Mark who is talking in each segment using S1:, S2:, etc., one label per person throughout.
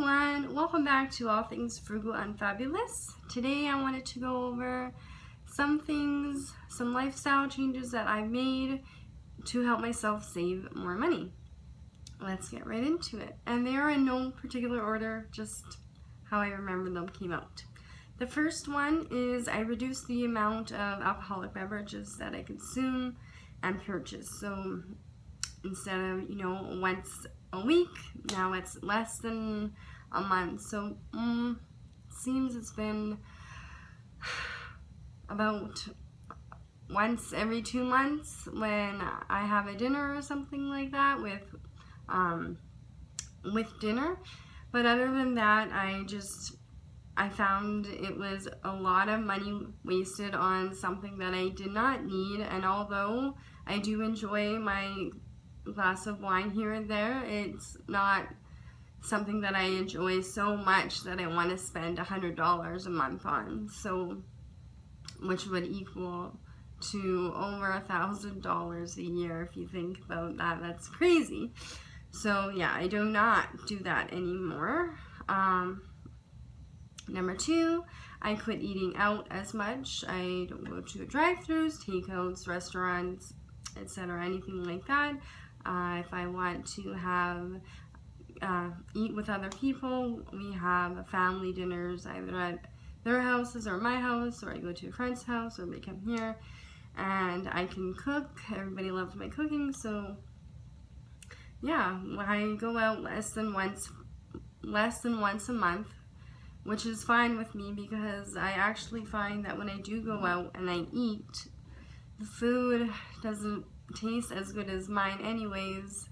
S1: everyone, welcome back to All Things Frugal and Fabulous. Today I wanted to go over some lifestyle changes that I've made to help myself save more money. Let's get right into it. And they are in no particular order, just how I remember them came out. The first one is I reduced the amount of alcoholic beverages that I consume and purchase. So instead of, once a week, now it's less than a month. So seems it's been about once every 2 months when I have a dinner or something like that with dinner. But other than that, I found it was a lot of money wasted on something that I did not need. And although I do enjoy my glass of wine here and there, it's not something that I enjoy so much that I want to spend $100 a month on. So, which would equal to over $1,000 a year if you think about that. That's crazy. So yeah, I do not do that anymore. Number 2, I quit eating out as much. I don't go to drive-thrus, takeouts, restaurants, etc., anything like that. If I want to have eat with other people, we have family dinners either at their houses or my house, or I go to a friend's house, or they come here, and I can cook. Everybody loves my cooking, so yeah, I go out less than once a month, which is fine with me because I actually find that when I do go out and I eat, the food doesn't taste as good as mine anyways.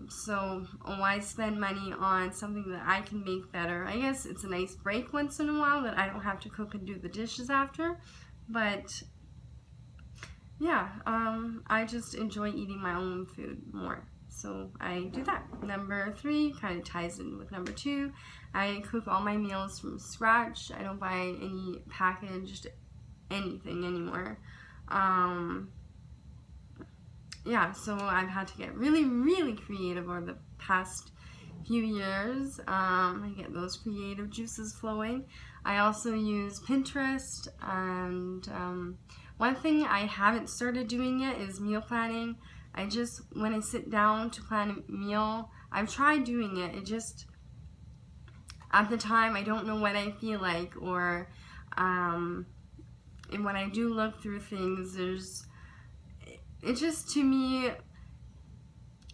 S1: So why spend money on something that I can make better? I guess it's a nice break once in a while that I don't have to cook and do the dishes after, but yeah, I just enjoy eating my own food more. So I do that. Number 3 kind of ties in with number 2. I cook all my meals from scratch. I don't buy any packaged anything anymore. Yeah, so I've had to get really creative over the past few years. I get those creative juices flowing. I also use Pinterest, and one thing I haven't started doing yet is meal planning. When I sit down to plan a meal, I've tried doing it. It just, at the time, I don't know what I feel like, or and when I do look through things, it just, to me,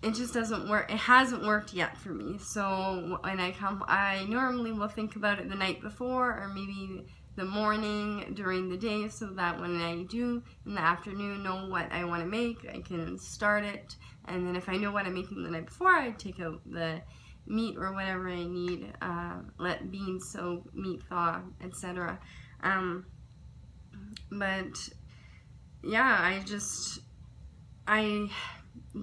S1: it just doesn't work. It hasn't worked yet for me. So when I normally will think about it the night before, or maybe the morning during the day, so that when I do in the afternoon know what I want to make, I can start it. And then if I know what I'm making the night before, I take out the meat or whatever I need, let beans soak, meat thaw, etc. But yeah, I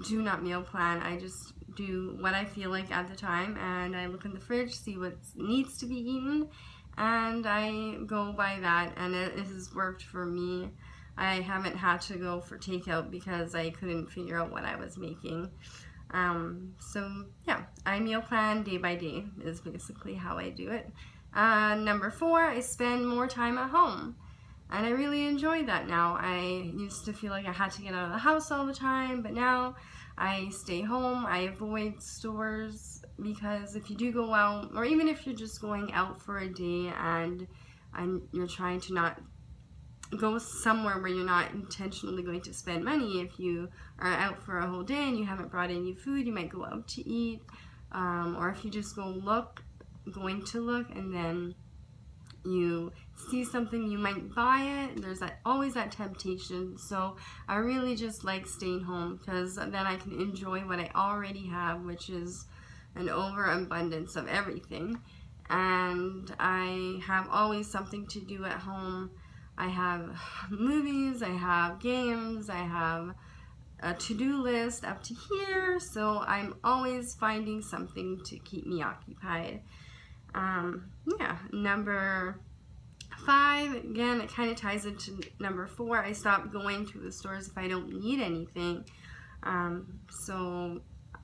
S1: do not meal plan. I just do what I feel like at the time, and I look in the fridge, see what needs to be eaten, and I go by that, and it has worked for me. I haven't had to go for takeout because I couldn't figure out what I was making. So yeah, I meal plan day by day is basically how I do it. Number 4, I spend more time at home. And I really enjoy that now. I used to feel like I had to get out of the house all the time, but now I stay home. I avoid stores, because if you do go out, or even if you're just going out for a day and you're trying to not go somewhere where you're not intentionally going to spend money, if you are out for a whole day and you haven't brought any food, you might go out to eat, or if you just going to look and then you see something, you might buy it. There's always that temptation. So I really just like staying home, because then I can enjoy what I already have, which is an overabundance of everything. And I have always something to do at home. I have movies, I have games, I have a to-do list up to here. So I'm always finding something to keep me occupied. Yeah, number 5, again, it kind of ties into number 4. I stopped going to the stores if I don't need anything. So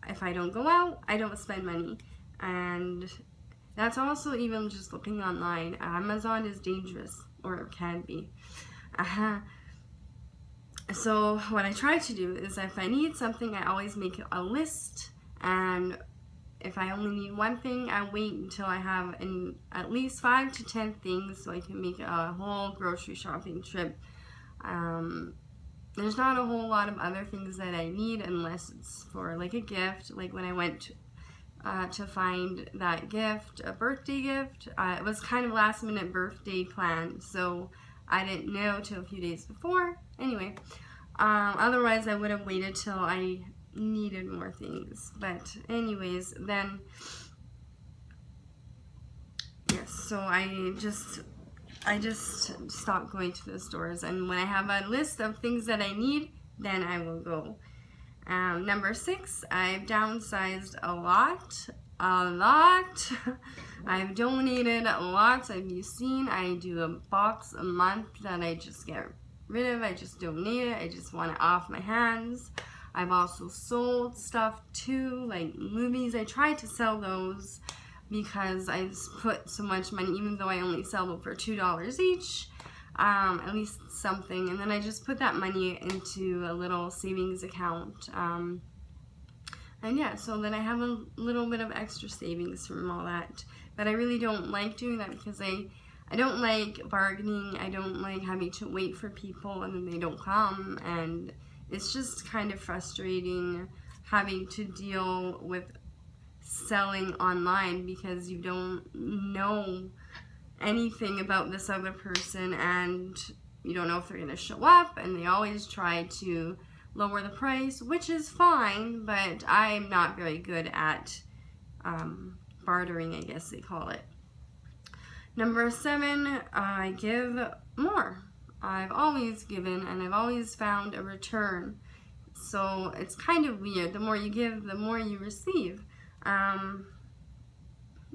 S1: if I don't go out, I don't spend money. And that's also even just looking online. Amazon is dangerous, or it can be. So what I try to do is, if I need something, I always make a list, and if I only need one thing, I wait until I have at least 5 to 10 things so I can make a whole grocery shopping trip. There's not a whole lot of other things that I need unless it's for like a gift. Like when I went to find that gift, a birthday gift, it was kind of last minute birthday plan, so I didn't know till a few days before. Anyway, otherwise I would have waited till I needed more things. But anyways, then yes, so I just stopped going to the stores, and when I have a list of things that I need, then I will go. Number 6, I've downsized a lot. I've donated lots. Have you seen? I do a box a month that I just get rid of. I just donate it. I just want it off my hands. I've also sold stuff too, like movies. I try to sell those because I've put so much money, even though I only sell them for $2 each, at least something. And then I just put that money into a little savings account. And yeah, so then I have a little bit of extra savings from all that. But I really don't like doing that because I don't like bargaining. I don't like having to wait for people and then they don't come. And it's just kind of frustrating having to deal with selling online because you don't know anything about this other person and you don't know if they're going to show up, and they always try to lower the price, which is fine, but I'm not very good at bartering, I guess they call it. Number 7, I give more. I've always given and I've always found a return. So it's kind of weird. The more you give, the more you receive.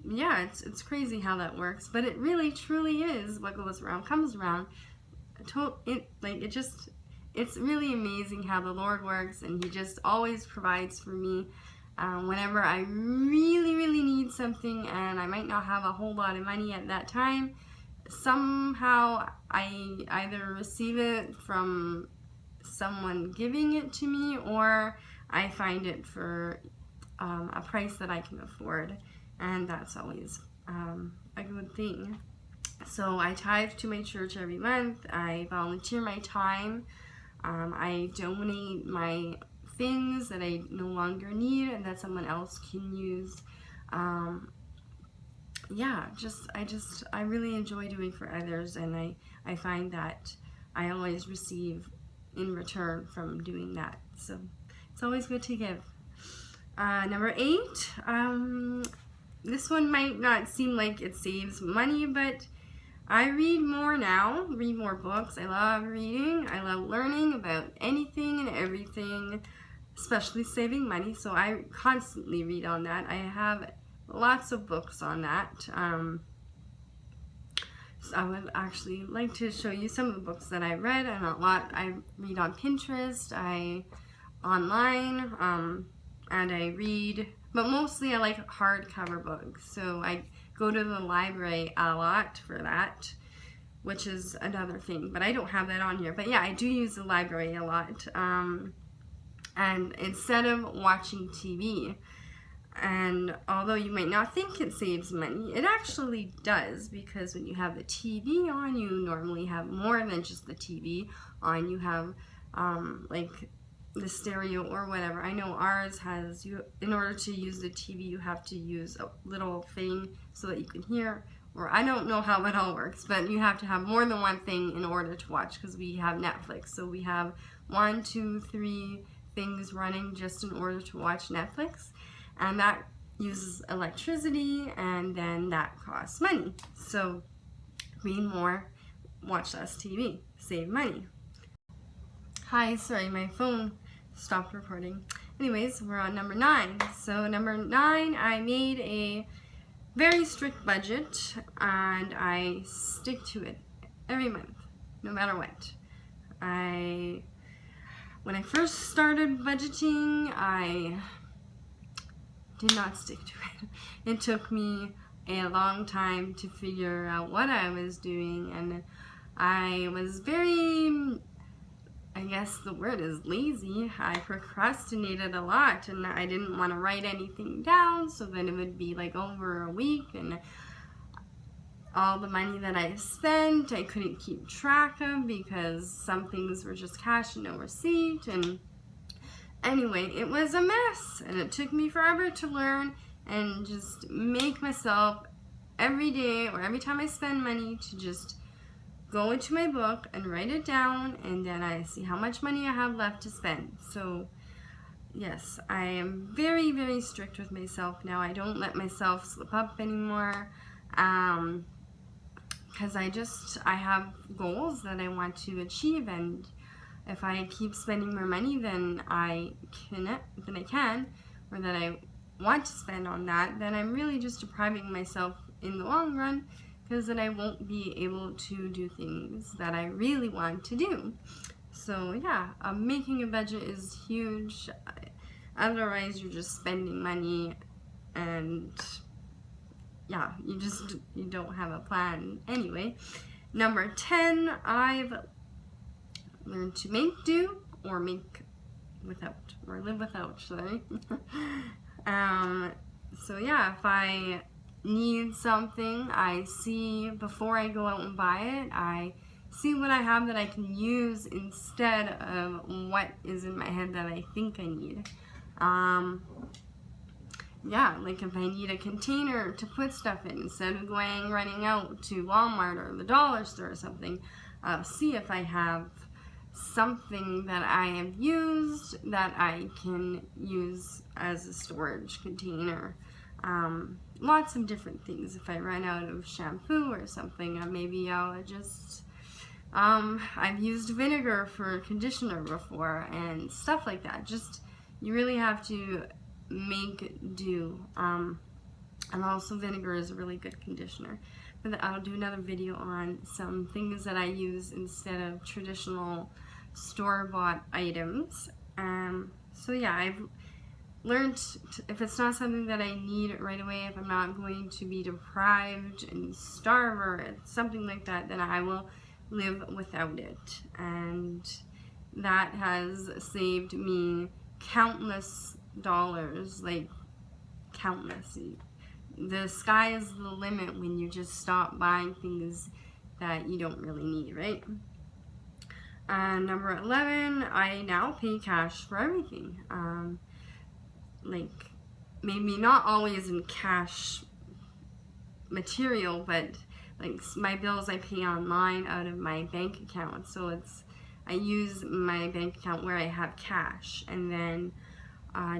S1: Yeah, it's crazy how that works, but it really truly is what goes around comes around. It's really amazing how the Lord works, and He just always provides for me whenever I really need something, and I might not have a whole lot of money at that time. Somehow I either receive it from someone giving it to me, or I find it for a price that I can afford, and that's always a good thing. So I tithe to my church every month. I volunteer my time. I donate my things that I no longer need and that someone else can use. Yeah, I really enjoy doing for others, and I find that I always receive in return from doing that. So it's always good to give. Number 8, this one might not seem like it saves money, but I read more now, read more books. I love reading. I love learning about anything and everything, especially saving money. So I constantly read on that. I have lots of books on that. So I would actually like to show you some of the books that I read, and a lot I read on Pinterest, online, and I read, but mostly I like hardcover books. So I go to the library a lot for that, which is another thing, but I don't have that on here. But yeah, I do use the library a lot. And instead of watching TV, and although you might not think it saves money, it actually does, because when you have the TV on, you normally have more than just the TV on. You have like the stereo or whatever. I know ours has, in order to use the TV, you have to use a little thing so that you can hear, or I don't know how it all works, but you have to have more than one thing in order to watch, because we have Netflix. So we have 1, 2, 3 things running just in order to watch Netflix, and that uses electricity, and then that costs money. So read more, watch less TV, save money. Hi, sorry, my phone stopped recording. Anyways, we're on number 9. So number 9, I made a very strict budget, and I stick to it every month, no matter what. When I first started budgeting, I did not stick to it. It took me a long time to figure out what I was doing, and I was very, I guess the word is lazy. I procrastinated a lot, and I didn't want to write anything down, so then it would be like over a week, and all the money that I spent I couldn't keep track of because some things were just cash and no receipt. And anyway, it was a mess, and it took me forever to learn and just make myself every day or every time I spend money to just go into my book and write it down, and then I see how much money I have left to spend. So yes, I am very, very strict with myself now. I don't let myself slip up anymore, because I have goals that I want to achieve, and if I keep spending more money than I can, or that I want to spend on that, then I'm really just depriving myself in the long run, because then I won't be able to do things that I really want to do. So yeah, making a budget is huge. Otherwise, you're just spending money, and yeah, you don't have a plan anyway. Number 10, I've learned to make do or make without, or live without, sorry. So yeah, if I need something, I see before I go out and buy it, I see what I have that I can use instead of what is in my head that I think I need. Yeah, like if I need a container to put stuff in, instead of running out to Walmart or the dollar store or something, I'll see if I have something that I have used that I can use as a storage container. Lots of different things. If I run out of shampoo or something, maybe I'll just, I've used vinegar for conditioner before and stuff like that. Just, you really have to make do. And also vinegar is a really good conditioner. But I'll do another video on some things that I use instead of traditional store-bought items. So yeah, I've learned if it's not something that I need right away, if I'm not going to be deprived and starve or something like that, then I will live without it. And that has saved me countless dollars, like countless. The sky is the limit when you just stop buying things that you don't really need, right? Number 11, I now pay cash for everything. Like, maybe not always in cash material, but like my bills I pay online out of my bank account. So I use my bank account where I have cash. And then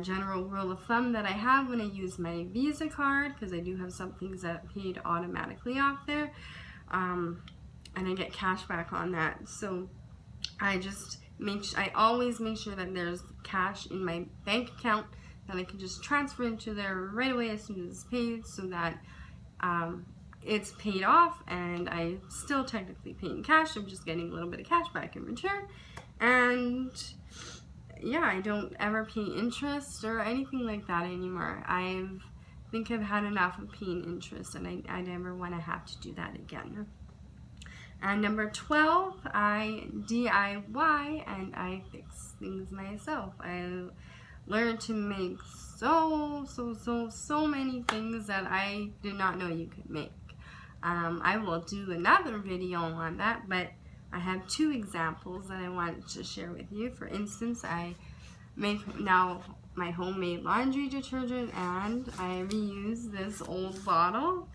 S1: general rule of thumb that I have when I use my Visa card, because I do have some things that paid automatically off there, and I get cash back on that. So I always make sure that there's cash in my bank account that I can just transfer into there right away as soon as it's paid, so that it's paid off and I still technically pay in cash. I'm just getting a little bit of cash back in return. And yeah, I don't ever pay interest or anything like that anymore. I think I've had enough of paying interest, and I never want to have to do that again. And number 12, I DIY and I fix things myself. I learned to make so many things that I did not know you could make. I will do another video on that, but I have 2 examples that I wanted to share with you. For instance, I make now my homemade laundry detergent, and I reuse this old bottle,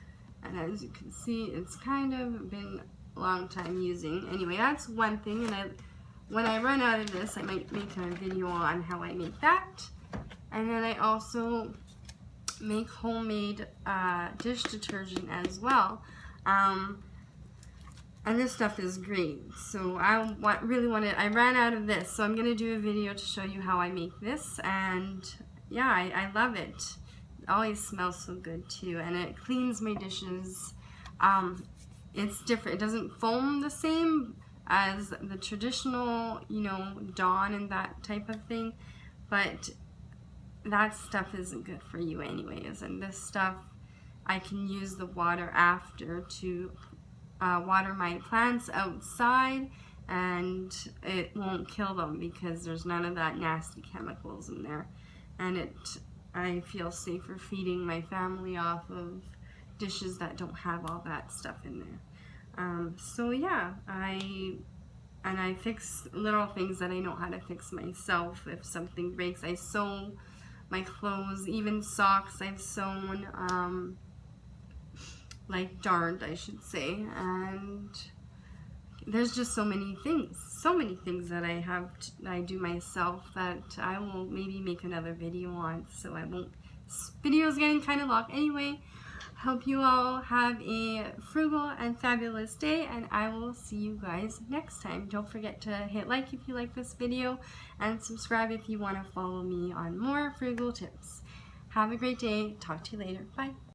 S1: and as you can see, it's kind of been a long time using. Anyway, that's one thing, and when I run out of this, I might make a video on how I make that. And then I also make homemade dish detergent as well. And this stuff is great. So I ran out of this, so I'm going to do a video to show you how I make this. And yeah, I love it. It always smells so good too, and it cleans my dishes. It's different. It doesn't foam the same as the traditional, Dawn and that type of thing, but that stuff isn't good for you anyways. And this stuff, I can use the water after to water my plants outside, and it won't kill them because there's none of that nasty chemicals in there. And I feel safer feeding my family off of dishes that don't have all that stuff in there. So yeah, I fix little things that I know how to fix myself. If something breaks, I sew my clothes, even socks I've sewn, like darned, I should say. And there's just so many things that I do myself that I will maybe make another video on, so I won't. This video is getting kind of long anyway. Hope you all have a frugal and fabulous day, and I will see you guys next time. Don't forget to hit like if you like this video, and subscribe if you want to follow me on more frugal tips. Have a great day. Talk to you later. Bye.